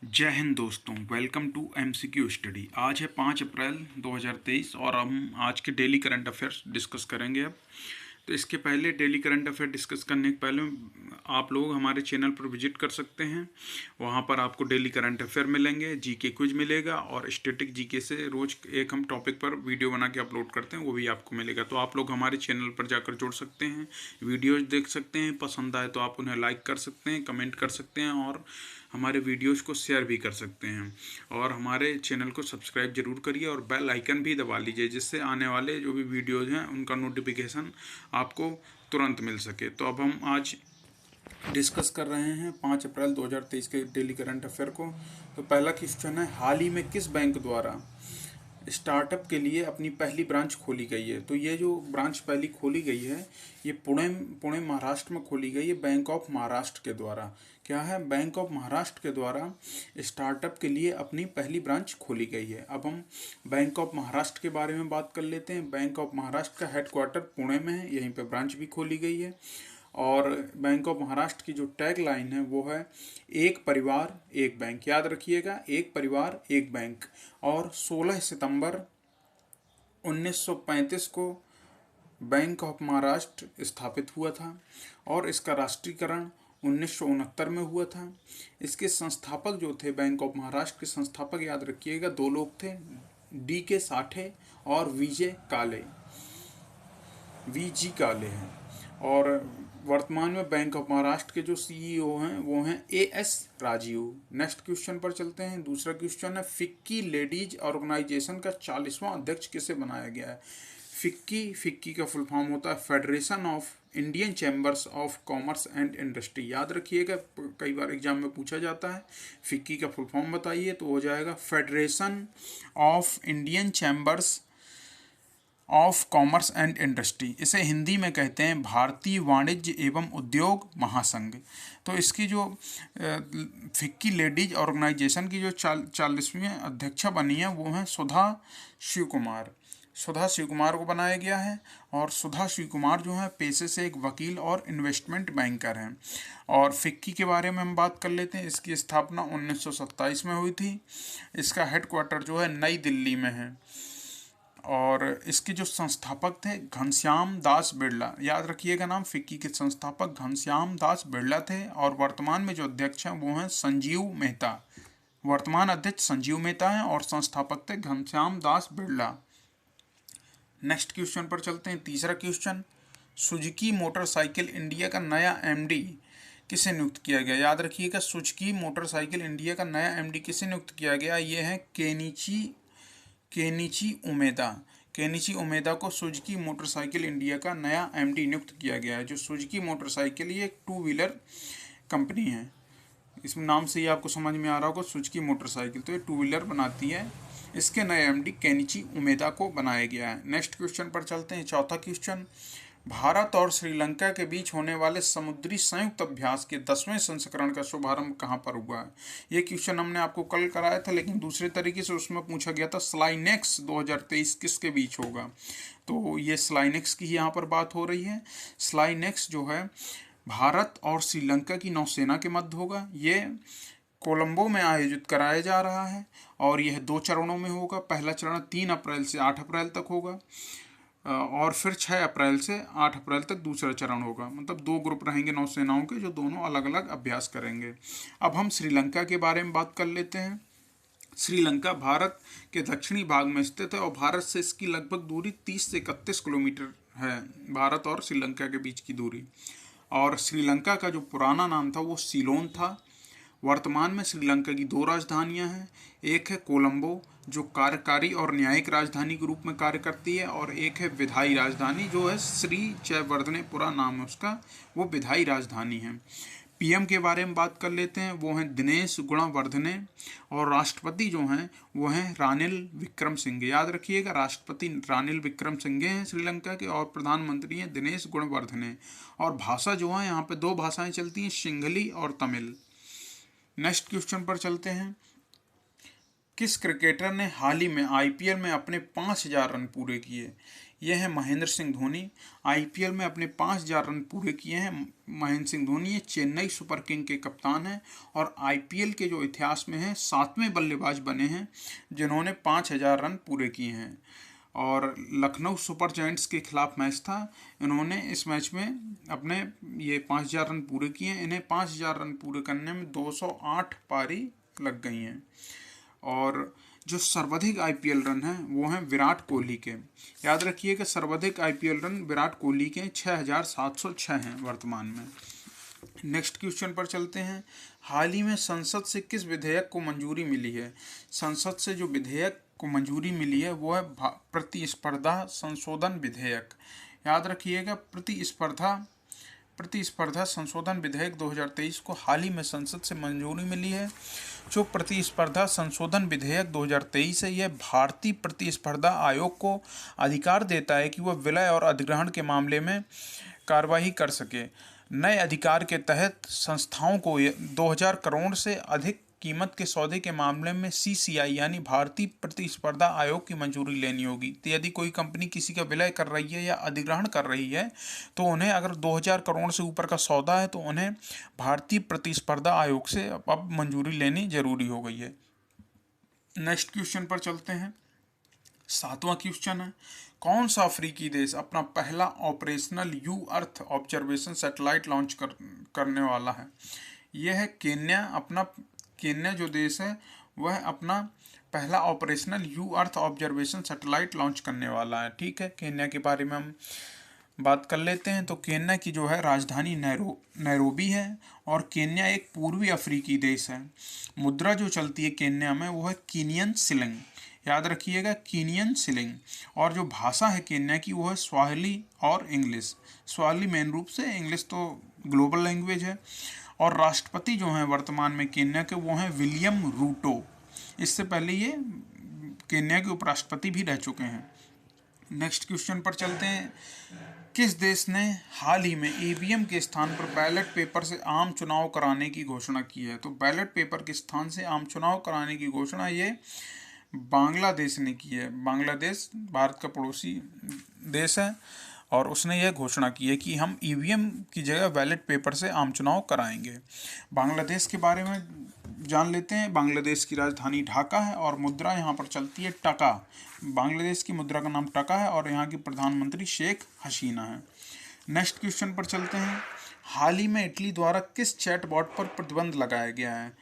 जय हिंद दोस्तों, welcome to MCQ study. आज है 5 अप्रैल 2023 और हम आज के डेली करंट अफेयर्स डिस्कस करेंगे। अब तो इसके पहले डेली करंट अफेयर डिस्कस करने के पहले आप लोग हमारे चैनल पर विजिट कर सकते हैं। वहाँ पर आपको डेली करंट अफेयर मिलेंगे, जीके क्विज मिलेगा और स्टैटिक जीके से रोज़ एक हम टॉपिक पर वीडियो बना के अपलोड करते हैं, वो भी आपको मिलेगा। तो आप लोग हमारे चैनल पर जाकर जुड़ सकते हैं, वीडियोज़ देख सकते हैं। पसंद आए तो आप उन्हें लाइक कर सकते हैं, कमेंट कर सकते हैं और हमारे वीडियोस को शेयर भी कर सकते हैं। और हमारे चैनल को सब्सक्राइब जरूर करिए और बेल आइकन भी दबा लीजिए, जिससे आने वाले जो भी वीडियोज़ हैं उनका नोटिफिकेशन आपको तुरंत मिल सके। तो अब हम आज डिस्कस कर रहे हैं 5 अप्रैल 2023 के डेली करंट अफेयर को। तो पहला क्वेश्चन है, हाल ही में किस बैंक द्वारा स्टार्टअप के लिए अपनी पहली ब्रांच खोली गई है? तो ये जो ब्रांच पहली खोली गई है ये पुणे महाराष्ट्र में खोली गई है, बैंक ऑफ महाराष्ट्र के द्वारा। क्या है? बैंक ऑफ महाराष्ट्र के द्वारा स्टार्टअप के लिए अपनी पहली ब्रांच खोली गई है। अब हम बैंक ऑफ महाराष्ट्र के बारे में बात कर लेते हैं। बैंक ऑफ महाराष्ट्र का हेडक्वार्टर पुणे में है, यहीं पे ब्रांच भी खोली गई है। और बैंक ऑफ महाराष्ट्र की जो टैग लाइन है वो है, एक परिवार एक बैंक। याद रखिएगा, एक परिवार एक बैंक। और 16 सितंबर 1935 को बैंक ऑफ महाराष्ट्र स्थापित हुआ था और इसका राष्ट्रीयकरण 1969 में हुआ था। इसके संस्थापक जो थे, बैंक ऑफ महाराष्ट्र के संस्थापक, याद रखिएगा, दो लोग थे, DK साठे और VG काले हैं। और वर्तमान में बैंक ऑफ महाराष्ट्र के जो CEO हैं वो हैं AS राजीव। नेक्स्ट क्वेश्चन पर चलते हैं। दूसरा क्वेश्चन है, फिक्की लेडीज ऑर्गेनाइजेशन का 40वां अध्यक्ष किसे बनाया गया है? फिक्की का फुल फॉर्म होता है federation of Indian chambers of commerce and industry. याद रखिएगा, कई बार एग्जाम में पूछा जाता है। फिक्की का फुल फॉर्म बताइए, तो हो जाएगा federation of Indian chambers of commerce and industry. इसे हिंदी में कहते हैं भारतीय वाणिज्य एवं उद्योग महासंघ। तो इसकी जो फिक्की लेडीज ऑर्गेनाइजेशन की जो 40वीं अध्यक्षा बनी है वो है सुधा शिव कुमार को बनाया गया है। और सुधा शिव कुमार जो है पेशे से एक वकील और इन्वेस्टमेंट बैंकर हैं। और फिक्की के बारे में हम बात कर लेते हैं। इसकी स्थापना 1927 में हुई थी। इसका हेडक्वार्टर जो है नई दिल्ली में है। और इसके जो संस्थापक थे घनश्याम दास बिरला। याद रखिएगा नाम, फिक्की के संस्थापक घनश्याम दास बिरला थे। और वर्तमान में जो अध्यक्ष हैं वो हैं संजीव मेहता। वर्तमान अध्यक्ष संजीव मेहता हैं और संस्थापक थे घनश्याम दास बिरला। नेक्स्ट क्वेश्चन पर चलते हैं। तीसरा क्वेश्चन, सुजुकी मोटरसाइकिल इंडिया का नया MD किसे नियुक्त किया गया? याद रखिएगा, सुजुकी मोटरसाइकिल इंडिया का नया MD किसे नियुक्त किया गया? ये है केनिची उमेदा को सुजुकी मोटरसाइकिल इंडिया का नया MD नियुक्त किया गया है। जो सुजुकी मोटरसाइकिल, ये एक 2 व्हीलर कंपनी है। इस नाम से ही आपको समझ में आ रहा होगा, सुजुकी मोटरसाइकिल, तो ये 2 व्हीलर बनाती है। इसके नए MD केनिची उमेदा को बनाया गया है। नेक्स्ट क्वेश्चन पर चलते हैं। चौथा क्वेश्चन, भारत और श्रीलंका के बीच होने वाले समुद्री संयुक्त अभ्यास के 10वें संस्करण का शुभारंभ कहाँ पर हुआ है? ये क्वेश्चन हमने आपको कल कराया था, लेकिन दूसरे तरीके से उसमें पूछा गया था स्लाइनेक्स 2023 किसके बीच होगा? तो ये स्लाइनेक्स की यहाँ पर बात हो रही है। स्लाइनेक्स जो है भारत और श्रीलंका की नौसेना के मध्य होगा। ये कोलंबो में आयोजित कराया जा रहा है और यह 2 चरणों में होगा। पहला चरण 3 अप्रैल से 8 अप्रैल तक होगा और फिर 6 अप्रैल से 8 अप्रैल तक दूसरा चरण होगा। मतलब 2 ग्रुप रहेंगे नौसेनाओं के, जो दोनों अलग अलग अभ्यास करेंगे। अब हम श्रीलंका के बारे में बात कर लेते हैं। श्रीलंका भारत के दक्षिणी भाग में स्थित है और भारत से इसकी लगभग दूरी 30 से 31 किलोमीटर है, भारत और श्रीलंका के बीच की दूरी। और श्रीलंका का जो पुराना नाम था वो सीलोन था। वर्तमान में श्रीलंका की 2 राजधानियां हैं। एक है कोलंबो, जो कार्यकारी और न्यायिक राजधानी के रूप में कार्य करती है, और एक है विधायी राजधानी, जो है श्री जयवर्धनेपुरा नाम है उसका, वो विधायी राजधानी है। PM के बारे में बात कर लेते हैं। वो हैं दिनेश गुणवर्धने। और राष्ट्रपति जो हैं वो हैं रानिल विक्रमसिंघे। याद रखिएगा, राष्ट्रपति रानिल विक्रमसिंघे हैं श्रीलंका के और प्रधानमंत्री हैं दिनेश गुणवर्धने। और भाषा जो है यहाँ पे 2 भाषाएं चलती हैं, सिंहली और तमिल। नेक्स्ट क्वेश्चन पर चलते हैं। किस क्रिकेटर ने हाल ही में IPL में अपने 5000 रन पूरे किए? ये है महेंद्र सिंह धोनी। आईपीएल में अपने 5000 रन पूरे किए हैं महेंद्र सिंह धोनी। ये चेन्नई सुपर किंग के कप्तान हैं और आईपीएल के जो इतिहास में हैं 7वें बल्लेबाज बने हैं जिन्होंने 5000 रन पूरे किए हैं। और लखनऊ सुपर जायंट्स के खिलाफ मैच था, इन्होंने इस मैच में अपने ये 5000 रन पूरे किए हैं। इन्हें 5000 रन पूरे करने में 208 पारी लग गई हैं। और जो सर्वाधिक आईपीएल रन हैं वो हैं विराट कोहली के। याद रखिए कि सर्वाधिक आईपीएल रन विराट कोहली के 6706 हैं वर्तमान में। नेक्स्ट क्वेश्चन पर चलते हैं। हाल ही में संसद से किस विधेयक को मंजूरी मिली है? संसद से जो विधेयक को मंजूरी मिली है वो है प्रतिस्पर्धा संशोधन विधेयक। याद रखिएगा, प्रतिस्पर्धा संशोधन विधेयक 2023 को हाल ही में संसद से मंजूरी मिली है। जो प्रतिस्पर्धा संशोधन विधेयक 2023 है, यह भारतीय प्रतिस्पर्धा आयोग को अधिकार देता है कि वह विलय और अधिग्रहण के मामले में कार्रवाई कर सके। नए अधिकार के तहत संस्थाओं को 2000 करोड़ से अधिक कीमत के सौदे के मामले में सीसीआई यानी भारतीय प्रतिस्पर्धा आयोग की मंजूरी लेनी होगी। तो यदि कोई कंपनी किसी का विलय कर रही है या अधिग्रहण कर रही है तो उन्हें, अगर 2000 करोड़ से ऊपर का सौदा है तो उन्हें भारतीय प्रतिस्पर्धा आयोग से अब मंजूरी लेनी जरूरी हो गई है। नेक्स्ट क्वेश्चन पर चलते हैं। 7वां क्वेश्चन है, कौन सा अफ्रीकी देश अपना पहला operational you earth observation satellite launch करने वाला है? यह है केन्या। केन्या जो देश है वह अपना पहला operational you earth observation satellite launch करने वाला है। ठीक है, केन्या के बारे में हम बात कर लेते हैं। तो केन्या की जो है राजधानी नैरोबी है और केन्या एक पूर्वी अफ्रीकी देश है। मुद्रा जो चलती है केन्या में वो है कीनियन शिलिंग। याद रखिएगा, कीनियन शिलिंग। और जो भाषा है केन्या की वो है स्वाहिली और इंग्लिश। स्वाहिली मेन रूप से, इंग्लिश तो ग्लोबल लैंग्वेज है। और राष्ट्रपति जो हैं वर्तमान में केन्या के वो हैं विलियम रूटो। इससे पहले ये केन्या के उपराष्ट्रपति भी रह चुके हैं। नेक्स्ट क्वेश्चन पर चलते हैं। किस देश ने हाल ही में ईवीएम के स्थान पर बैलेट पेपर से आम चुनाव कराने की घोषणा की है? तो बैलेट पेपर के स्थान से आम चुनाव कराने की घोषणा ये बांग्लादेश ने की है। बांग्लादेश भारत का पड़ोसी देश है और उसने यह घोषणा की है कि हम ईवीएम की जगह बैलेट पेपर से आम चुनाव कराएंगे। बांग्लादेश के बारे में जान लेते हैं। बांग्लादेश की राजधानी ढाका है और मुद्रा यहाँ पर चलती है टका। बांग्लादेश की मुद्रा का नाम टका है और यहाँ की प्रधानमंत्री शेख हसीना है। नेक्स्ट क्वेश्चन पर चलते हैं। हाल ही में इटली द्वारा किस चैटबॉट पर प्रतिबंध लगाया गया है?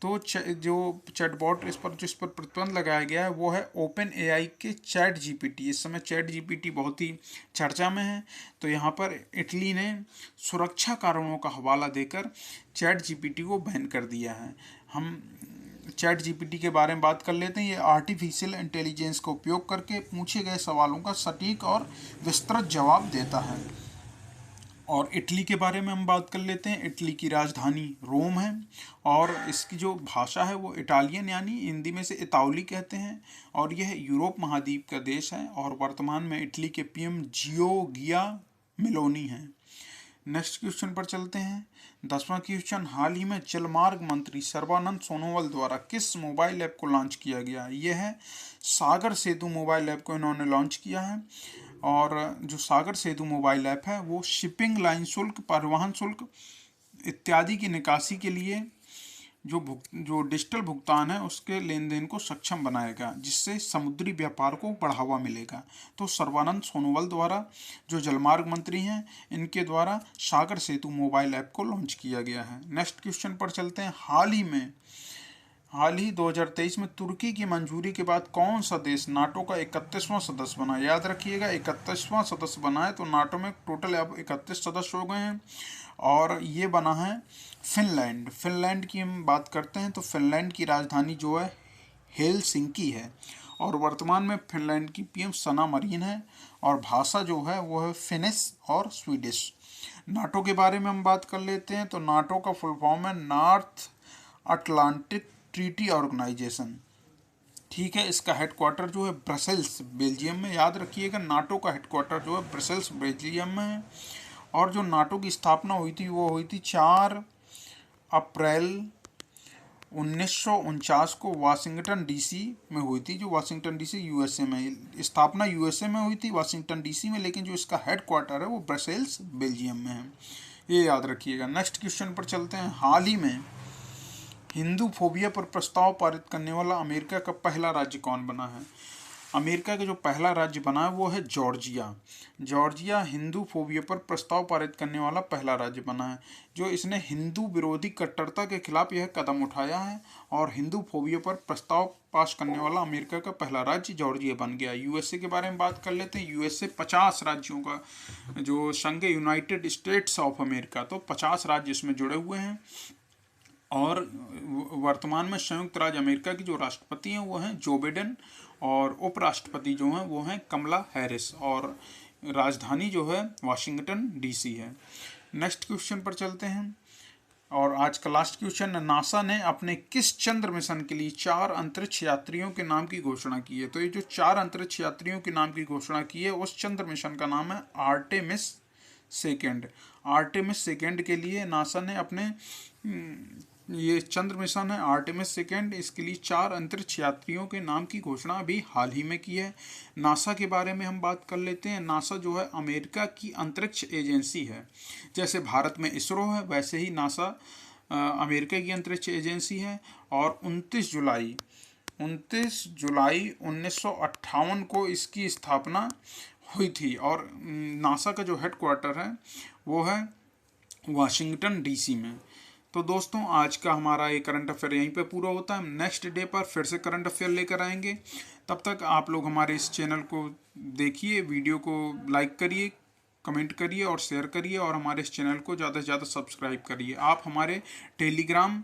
तो जो चैटबॉट जिस पर प्रतिबंध लगाया गया है वो है ओपन एआई के चैट जीपीटी। इस समय चैट जीपीटी बहुत ही चर्चा में है। तो यहाँ पर इटली ने सुरक्षा कारणों का हवाला देकर चैट जीपीटी को बैन कर दिया है। हम चैट जीपीटी के बारे में बात कर लेते हैं। ये आर्टिफिशियल इंटेलिजेंस का उपयोग करके पूछे गए सवालों का सटीक और विस्तृत जवाब देता है। और इटली के बारे में हम बात कर लेते हैं। इटली की राजधानी रोम है और इसकी जो भाषा है वो इटालियन यानी हिंदी में से इतावली कहते हैं। और यह यूरोप महाद्वीप का देश है और वर्तमान में इटली के पीएम जियोर्गिया मेलोनी हैं। नेक्स्ट क्वेश्चन पर चलते हैं। 10वां क्वेश्चन, हाल ही में जलमार्ग मंत्री सर्बानंद सोनोवाल द्वारा किस मोबाइल ऐप को लॉन्च किया गया? यह है सागर सेतु मोबाइल ऐप को इन्होंने लॉन्च किया है। और जो सागर सेतु मोबाइल ऐप है वो शिपिंग लाइन शुल्क, परिवहन शुल्क इत्यादि की निकासी के लिए जो डिजिटल भुगतान है उसके लेन देन को सक्षम बनाएगा, जिससे समुद्री व्यापार को बढ़ावा मिलेगा। तो सर्बानंद सोनोवाल द्वारा, जो जलमार्ग मंत्री हैं, इनके द्वारा सागर सेतु मोबाइल ऐप को लॉन्च किया गया है। नेक्स्ट क्वेश्चन पर चलते हैं। हाल ही 2023 में तुर्की की मंजूरी के बाद कौन सा देश नाटो का 31वां सदस्य बना? याद रखिएगा, 31वां सदस्य बना है। तो नाटो में टोटल अब 31 सदस्य हो गए हैं और ये बना है फिनलैंड। फिनलैंड की हम बात करते हैं तो फिनलैंड की राजधानी जो है हेलसिंकी है और वर्तमान में फिनलैंड की पीएम सना मरीन है और भाषा जो है वो है फिनिश और स्वीडिश। नाटो के बारे में हम बात कर लेते हैं। तो नाटो का फुल फॉर्म है नॉर्थ अटलांटिक ट्रीटी ऑर्गेनाइजेशन। ठीक है, इसका हेडक्वार्टर जो है ब्रसेल्स बेल्जियम में। याद रखिएगा, नाटो का हेडक्वार्टर जो है ब्रसेल्स बेल्जियम में है। और जो नाटो की स्थापना हुई थी वो हुई थी 4 अप्रैल 1949 को वाशिंगटन डीसी में हुई थी, जो वाशिंगटन डीसी यूएसए में, स्थापना यूएसए में हुई थी वाशिंगटन डीसी में, लेकिन जो इसका हेड क्वार्टर है वो ब्रसेल्स बेल्जियम में है, ये याद रखिएगा। नेक्स्ट क्वेश्चन पर चलते हैं। हाल ही में हिंदू फोबिया पर प्रस्ताव पारित करने वाला अमेरिका का पहला राज्य कौन बना है? अमेरिका का जो पहला राज्य बना है वो है जॉर्जिया। जॉर्जिया हिंदू फोबिया पर प्रस्ताव पारित करने वाला पहला राज्य बना है, जो इसने हिंदू विरोधी कट्टरता के खिलाफ यह कदम उठाया है और हिंदू फोबिया पर प्रस्ताव पास करने वाला अमेरिका का पहला राज्य जॉर्जिया बन गया। यूएसए के बारे में बात कर लेते हैं। यूएसए 50 राज्यों का जो संघ है, यूनाइटेड स्टेट्स ऑफ अमेरिका, तो 50 राज्य इसमें जुड़े हुए हैं। और वर्तमान में संयुक्त राज्य अमेरिका की जो राष्ट्रपति हैं वो हैं जो बिडेन, और उपराष्ट्रपति जो हैं वो हैं कमला हैरिस, और राजधानी जो है वाशिंगटन डीसी है। नेक्स्ट क्वेश्चन पर चलते हैं, और आज का लास्ट क्वेश्चन है। नासा ने अपने किस चंद्र मिशन के लिए 4 अंतरिक्ष यात्रियों के नाम की घोषणा की है? तो ये जो 4 अंतरिक्ष यात्रियों के नाम की घोषणा की है उस चंद्र मिशन का नाम है आर्टेमिस सेकेंड। आर्टेमिस सेकेंड के लिए नासा ने अपने ये चंद्र मिशन है आर्टेमिस सेकेंड, इसके लिए 4 अंतरिक्ष यात्रियों के नाम की घोषणा अभी हाल ही में की है। नासा के बारे में हम बात कर लेते हैं। नासा जो है अमेरिका की अंतरिक्ष एजेंसी है। जैसे भारत में इसरो है, वैसे ही नासा अमेरिका की अंतरिक्ष एजेंसी है। और 29 जुलाई 1958 को इसकी स्थापना हुई थी, और नासा का जो हेडक्वार्टर है वो है वाशिंगटन डीसी में। तो दोस्तों आज का हमारा ये करंट अफेयर यहीं पे पूरा होता है। नेक्स्ट डे पर फिर से करंट अफेयर लेकर आएंगे। तब तक आप लोग हमारे इस चैनल को देखिए, वीडियो को लाइक करिए, कमेंट करिए और शेयर करिए, और हमारे इस चैनल को ज़्यादा से ज़्यादा सब्सक्राइब करिए। आप हमारे टेलीग्राम